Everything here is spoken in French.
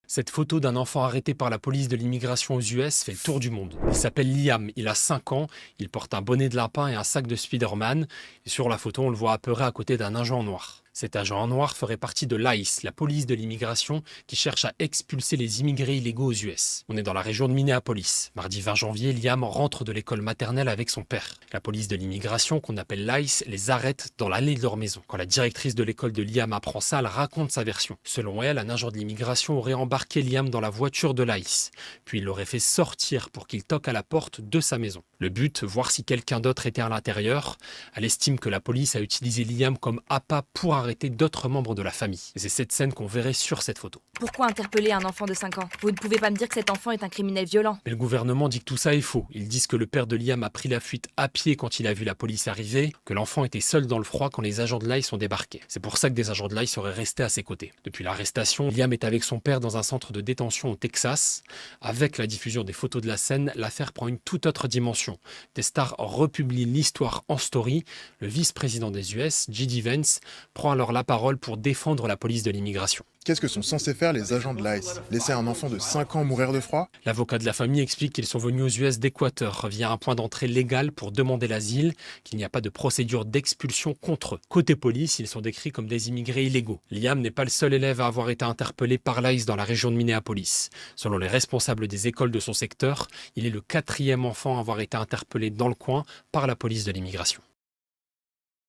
Cette photo d'un enfant arrêté par la police de l'immigration aux US fait le tour du monde. Il s'appelle Liam, il a 5 ans, il porte un bonnet de lapin et un sac de Spider-Man. Et sur la photo, on le voit apeuré à côté d'un agent en noir. Cet agent en noir ferait partie de l'ICE, la police de l'immigration, qui cherche à expulser les immigrés illégaux aux US. On est dans la région de Minneapolis. Mardi 20 janvier, Liam rentre de l'école maternelle avec son père. La police de l'immigration, qu'on appelle l'ICE, les arrête dans l'allée de leur maison. Quand la directrice de l'école de Liam apprend ça, elle raconte sa version. Selon elle, un agent de l'immigration aurait embarqué Liam dans la voiture de l'ICE, puis il l'aurait fait sortir pour qu'il toque à la porte de sa maison. Le but, voir si quelqu'un d'autre était à l'intérieur. Elle estime que la police a utilisé Liam comme appât pour arrêter d'autres membres de la famille. Et c'est cette scène qu'on verrait sur cette photo. Pourquoi interpeller un enfant de 5 ans? Vous ne pouvez pas me dire que cet enfant est un criminel violent. Mais le gouvernement dit que tout ça est faux. Ils disent que le père de Liam a pris la fuite à pied quand il a vu la police arriver, que l'enfant était seul dans le froid quand les agents de l'ICE sont débarqués. C'est pour ça que des agents de l'ICE seraient restés à ses côtés. Depuis l'arrestation, Liam est avec son père dans un centre de détention au Texas. Avec la diffusion des photos de la scène, l'affaire prend une toute autre dimension. Des stars republient l'histoire en story. Le vice-président des US, J.D. Vance, prend alors la parole pour défendre la police de l'immigration. Qu'est-ce que sont censés faire les agents de l'ICE? Laisser un enfant de 5 ans mourir de froid? L'avocat de la famille explique qu'ils sont venus aux US d'Équateur via un point d'entrée légal pour demander l'asile, qu'il n'y a pas de procédure d'expulsion contre eux. Côté police, ils sont décrits comme des immigrés illégaux. Liam n'est pas le seul élève à avoir été interpellé par l'ICE dans la région de Minneapolis. Selon les responsables des écoles de son secteur, il est le 4e enfant à avoir été interpellé dans le coin par la police de l'immigration.